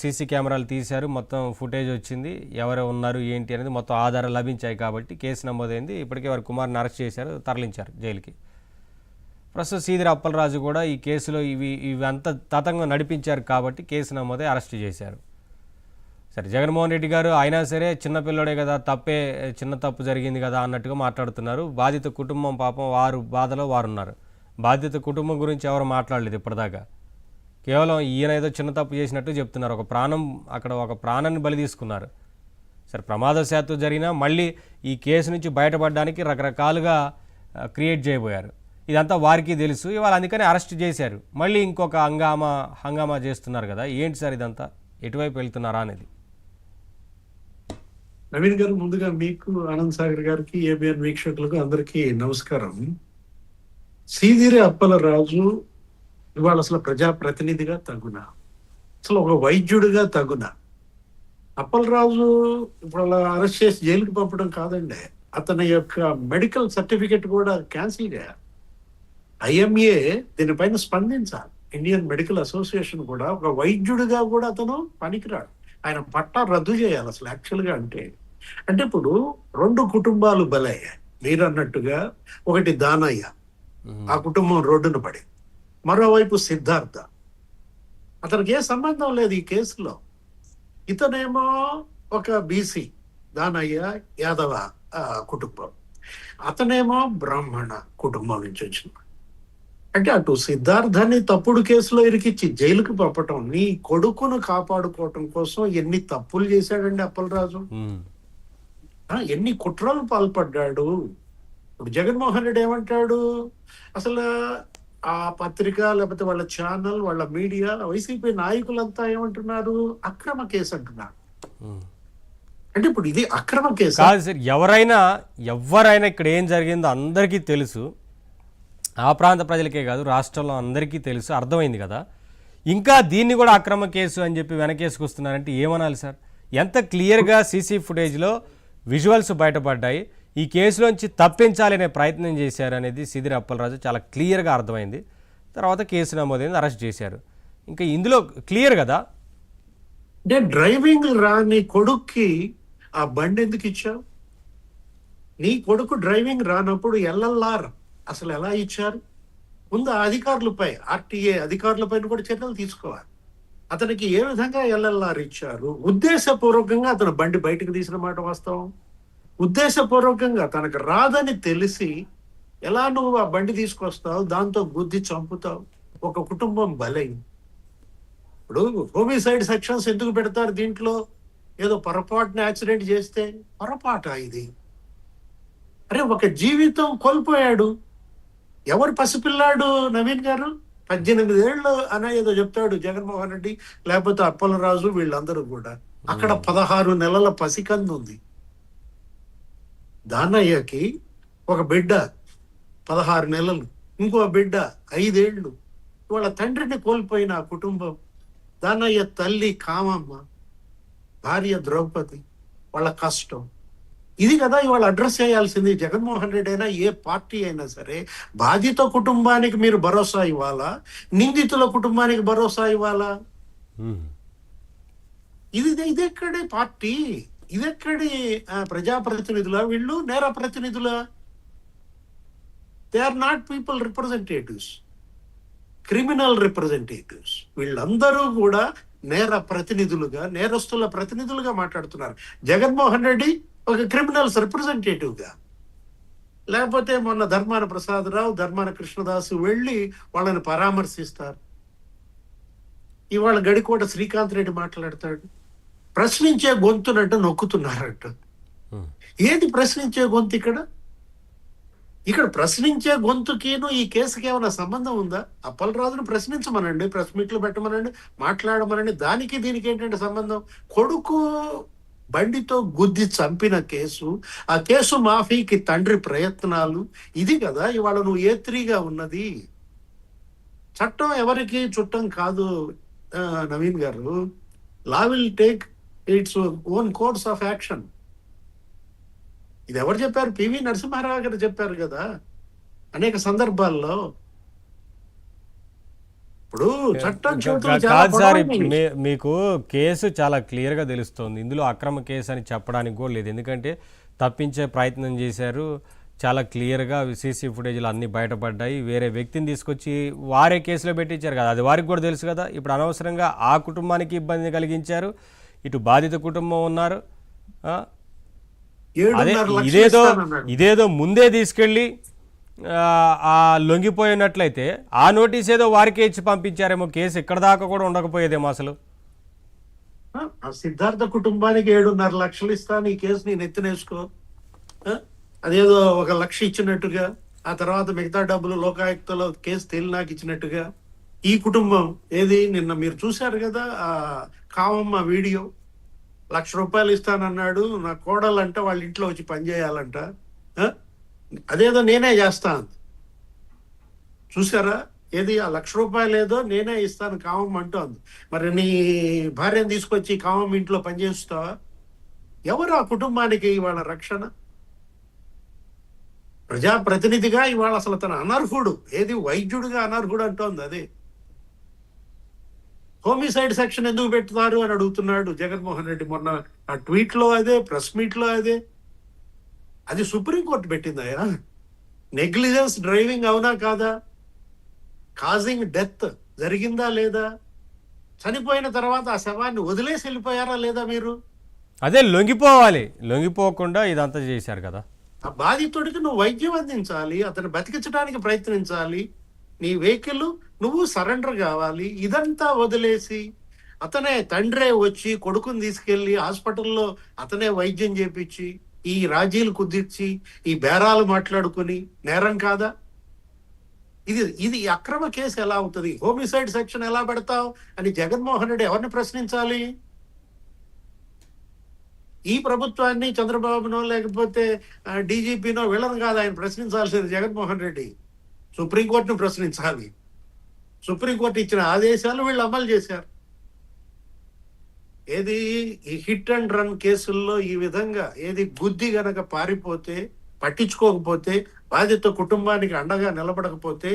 CC కెమెరాలు తీశారు, మొత్తం ఫుటేజ్ వచ్చింది, ఎవరు ఉన్నారు ఏంటి అనేది మొత్తం ఆధారాలు లభించాయి కాబట్టి కేసు నమోదైంది. ఇప్పటికే వారి కుమార్ని అరెస్ట్ చేశారు, తరలించారు జైలుకి. ప్రస్తుతం సీదిరి అప్పలరాజు కూడా ఈ కేసులో ఇవంతా తతంగం నడిపించారు కాబట్టి కేసు నమోదై అరెస్ట్ చేశారు. సరే, జగన్మోహన్ రెడ్డి గారు అయినా సరే చిన్నపిల్లడే కదా, చిన్న తప్పు జరిగింది కదా అన్నట్టుగా మాట్లాడుతున్నారు. బాధిత కుటుంబం పాపం వారు బాధలో వారున్నారు. బాధిత కుటుంబం గురించి ఎవరు మాట్లాడలేదు ఇప్పటిదాకా. కేవలం ఈయన ఏదో చిన్న తప్పు చేసినట్టు చెప్తున్నారు. ఒక ప్రాణాన్ని బలి తీసుకున్నారు. సరే, ప్రమాదశాత్తు జరిగినా మళ్ళీ ఈ కేసు నుంచి బయటపడడానికి రకరకాలుగా క్రియేట్ చేయబోయారు. ఇదంతా వారికి తెలుసు. ఇవాళ అందుకని అరెస్ట్ చేశారు. మళ్ళీ ఇంకొక హంగామా చేస్తున్నారు కదా, ఏంటి సార్ ఇదంతా, ఎటువైపు వెళ్తున్నారా అనేది? నవీన్ గారు, ముందుగా మీకు, ఆనంద్ సాగర్ గారికి, ఏబిఎన్ వీక్షకులకు అందరికీ నమస్కారం. సీదిరి అప్పలరాజు ఇవాళ అసలు ప్రజాప్రతినిధిగా తగునా, అసలు ఒక వైద్యుడిగా తగునా? అప్పలరాజు ఇప్పుడు అలా అరెస్ట్ చేసి జైలుకి పంపడం కాదండి, అతని యొక్క మెడికల్ సర్టిఫికెట్ కూడా క్యాన్సిల్ చేయాలి. ఐఎంఏ దీనిపైన స్పందించాలి. ఇండియన్ మెడికల్ అసోసియేషన్ కూడా ఒక వైద్యుడిగా కూడా అతను పనికిరాడు, ఆయన పట్టా రద్దు చేయాలి అసలు యాక్చువల్గా. అంటే ఇప్పుడు రెండు కుటుంబాలు బలయ్యాయి మీరు అన్నట్టుగా. ఒకటి దానయ్య, ఆ కుటుంబం రోడ్డున పడి, మరోవైపు సిద్ధార్థ, అతనికి ఏ సంబంధం లేదు ఈ కేసులో. ఇతనేమో ఒక బీసీ, దానయ్య యాదవ కుటుంబం, అతనేమో బ్రాహ్మణ కుటుంబం నుంచి వచ్చిన. అంటే అటు సిద్ధార్థని తప్పుడు కేసులో ఇరికిచ్చి జైలుకి పంపటం, నీ కొడుకును కాపాడుకోవటం కోసం ఎన్ని తప్పులు చేశాడండి అప్పలరాజు, ఎన్ని కుట్రలు పాల్పడ్డాడు. ఇప్పుడు జగన్మోహన్ రెడ్డి ఏమంటాడు, అసలు ఆ పత్రిక లేకపోతే వాళ్ళ ఛానల్, వాళ్ళ మీడియా, వైసీపీ నాయకులంతా ఏమంటున్నారు, అక్రమ కేసు అంటున్నారు. అంటే ఇప్పుడు ఇది అక్రమ కేసు కాదు సార్. ఎవరైనా ఇక్కడ ఏం జరిగిందో అందరికీ తెలుసు. ఆ ప్రాంత ప్రజలకే కాదు, రాష్ట్రంలో అందరికీ తెలుసు, అర్థమైంది కదా. ఇంకా దీన్ని కూడా అక్రమ కేసు అని చెప్పి వెనకేసుకొస్తున్నారంటే ఏమనాలి సార్? ఎంత క్లియర్గా సీసీ ఫుటేజ్లో విజువల్స్ బయటపడ్డాయి. ఈ కేసులోంచి తప్పించాలనే ప్రయత్నం చేశారు అనేది సీదిరి అప్పలరాజు చాలా క్లియర్గా అర్థమైంది. తర్వాత కేసు నమోదైంది, అరెస్ట్ చేశారు. ఇంకా ఇందులో క్లియర్ కదా. అంటే డ్రైవింగ్ రాని కొడుక్కి ఆ బండి ఎందుకు ఇచ్చావు? నీ కొడుకు డ్రైవింగ్ రానప్పుడు ఎల్ఎల్ఆర్ అసలు ఎలా ఇచ్చారు? ముందు అధికారులపై, ఆర్టీఏ అధికారులపైన కూడా చర్యలు తీసుకోవాలి. అతనికి ఏ విధంగా ఎల్ఎల్ఆర్ ఇచ్చారు? ఉద్దేశపూర్వకంగా అతను బండి బయటకు తీసిన మాట వాస్తవం. ఉద్దేశపూర్వకంగా తనకు రాదని తెలిసి ఎలా నువ్వు ఆ బండి తీసుకొస్తావు, దాంతో గుద్ది చంపుతావు, ఒక కుటుంబం బలైంది. ఇప్పుడు హోమిసైడ్ సెక్షన్స్ ఎందుకు పెడతారు దీంట్లో? ఏదో పొరపాటున యాక్సిడెంట్ చేస్తే పొరపాట ఇది? అరే, ఒక జీవితం కోల్పోయాడు. ఎవరు పసిపిల్లాడు నవీన్ గారు? 18 ఏళ్ళు అనే ఏదో చెప్తాడు జగన్మోహన్ రెడ్డి, లేకపోతే అప్పలరాజు, వీళ్ళందరూ కూడా. అక్కడ 16 నెలల పసికందు ఉంది. దానయ్యకి ఒక బిడ్డ 16 నెలలు, ఇంకో బిడ్డ 5 ఏళ్ళు. వాళ్ళ తండ్రిని కోల్పోయిన ఆ కుటుంబం, దానయ్య తల్లి కామమ్మ, భార్య ద్రౌపది, వాళ్ళ కష్టం ఇది కదా ఇవాళ అడ్రస్ చేయాల్సింది. జగన్మోహన్ రెడ్డి అయినా ఏ పార్టీ అయినా సరే, బాధిత కుటుంబానికి మీరు భరోసా ఇవ్వాలా, నిందితుల కుటుంబానికి భరోసా ఇవ్వాలా? ఇదెక్కడి పార్టీ? ఇదెక్కడి ప్రజాప్రతినిధులా? వీళ్ళు నేర ప్రతినిధులా? They are not people representatives, criminal representatives. వీళ్ళందరూ కూడా నేర ప్రతినిధులుగా, నేరస్తుల ప్రతినిధులుగా మాట్లాడుతున్నారు. జగన్మోహన్ రెడ్డి ఒక క్రిమినల్స్ రిప్రజెంటేటివ్ గా. లేకపోతే మొన్న ధర్మాన ప్రసాదరావు, ధర్మాన కృష్ణదాసు వెళ్ళి వాళ్ళని పరామర్శిస్తారు. ఇవాళ గడికోట శ్రీకాంత్ రెడ్డి మాట్లాడతాడు, ప్రశ్నించే గొంతునంటూ నొక్కుతున్నారంట. ఏది ప్రశ్నించే గొంతు ఇక్కడ? ఇక్కడ ప్రశ్నించే గొంతుకిను ఈ కేసుకి ఏమైనా సంబంధం ఉందా? అప్పలరాజును ప్రశ్నించమనండి, ప్రెస్ మీట్లు పెట్టమనండి, మాట్లాడమనండి. దానికి దీనికి ఏంటంటే సంబంధం? కొడుకు బండితో గుద్ది చంపిన కేసు, ఆ కేసు మాఫీకి తండ్రి ప్రయత్నాలు, ఇది కదా ఇవాళ నువ్వు ఏ3గా ఉన్నది. చట్టం ఎవరికి చుట్టం కాదు నవీన్ గారు. Law will take its own course of action. ఇది ఎవరు చెప్పారు? పివి నరసింహారావు గారు చెప్పారు కదా అనేక సందర్భాల్లో. ఇప్పుడు చట్టం చేతులు చాలా కాదు సార్, పొడవైనవి. మీకు కేసు చాలా క్లియర్గా తెలుస్తోంది. ఇందులో అక్రమ కేసు అని చెప్పడానికి కూడా లేదు. ఎందుకంటే తప్పించే ప్రయత్నం చేశారు. చాలా క్లియర్గా సీసీ ఫుటేజ్లు అన్నీ బయటపడ్డాయి. వేరే వ్యక్తిని తీసుకొచ్చి వారే కేసులో పెట్టించారు కదా, అది వారికి కూడా తెలుసు కదా. ఇప్పుడు అనవసరంగా ఆ కుటుంబానికి ఇబ్బంది కలిగించారు, ఇటు బాధిత కుటుంబం ఉన్నారు. అదే 7.5 లక్షలు ఇదేదో ఇస్తానన్నాడు. ఇదేదో ముందే తీసుకెళ్ళి ఆ లొంగిపోయినట్లయితే ఆ నోటీస్ ఏదో వారికే ఇచ్చి పంపించారేమో, కేసు ఇక్కడ దాకా కూడా ఉండకపోయేదేమో అసలు. ఆ సిద్ధార్థ కుటుంబానికి 7.5 లక్షలు ఇస్తాను, ఈ కేసు నేను ఎత్తినేసుకో. ఆ? అదేదో 1 లక్ష ఇచ్చినట్టుగా, ఆ తర్వాత మిగతా డబ్బులు లోకాయుక్తలో కేసు తేలినాకి ఇచ్చినట్టుగా. ఈ కుటుంబం ఏది, నిన్న మీరు చూశారు కదా ఆ కామమ్మ వీడియో, ₹1,00,000 ఇస్తానన్నాడు, నా కోడలంట వాళ్ళ ఇంట్లో వచ్చి పనిచేయాలంట. ఆ? అదేదో నేనే చేస్తా అంది. చూసారా, ఏది ఆ ₹1,00,000 ఏదో నేనే ఇస్తాను కామమ్మ అంటోంది. మరి నీ భార్యను తీసుకొచ్చి కామమ్మ ఇంట్లో పనిచేస్తావా? ఎవరు ఆ కుటుంబానికి ఇవాళ రక్షణ? ప్రజాప్రతినిధిగా ఇవాళ అసలు తన అనర్హుడు, ఏది వైద్యుడిగా అనర్హుడు అంటోంది. అదే హోమిసైడ్ సెక్షన్ ఎందుకు పెడతారు అని అడుగుతున్నాడు జగన్మోహన్ రెడ్డి. మొన్న ఆ ట్వీట్ లో అదే, ప్రెస్ మీట్ లో అదే. అది సుప్రీంకోర్టు పెట్టిందయ్యా. నెగ్లిజెన్స్ డ్రైవింగ్ అవునా కాదా? కాజింగ్ డెత్ జరిగిందా లేదా? చనిపోయిన తర్వాత ఆ శవాన్ని వదిలేసి వెళ్ళిపోయారా లేదా మీరు? అదే లొంగిపోవాలి, లొంగిపోకుండా ఇదంతా చేశారు కదా. ఆ బాధితుడికి నువ్వు వైద్యం అందించాలి, అతను బతికించడానికి ప్రయత్నించాలి, నీ వెహికల్ నువ్వు సరెండర్ కావాలి. ఇదంతా వదిలేసి అతనే తండ్రే వచ్చి కొడుకుని తీసుకెళ్లి హాస్పిటల్లో అతనే వైద్యం చేపించి ఈ రాజీలు కుదిర్చి ఈ బేరాలు మాట్లాడుకుని నేరం కాదా? ఇది ఇది అక్రమ కేసు ఎలా అవుతుంది? హోమిసైడ్ సెక్షన్ ఎలా పెడతావు అని జగన్మోహన్ రెడ్డి ఎవరిని ప్రశ్నించాలి? ఈ ప్రభుత్వాన్ని, చంద్రబాబునో లేకపోతే డీజీపీనో వీళ్ళని కాదు ఆయన ప్రశ్నించాల్సింది. జగన్మోహన్ రెడ్డి సుప్రీంకోర్టును ప్రశ్నించాలి. సుప్రీంకోర్టు ఇచ్చిన ఆదేశాలు వీళ్ళు అమలు చేశారు. ఏది ఈ హిట్ అండ్ రన్ కేసుల్లో ఈ విధంగా ఏది గుద్ది గనక పారిపోతే, పట్టించుకోకపోతే, బాధిత కుటుంబానికి అండగా నిలబడకపోతే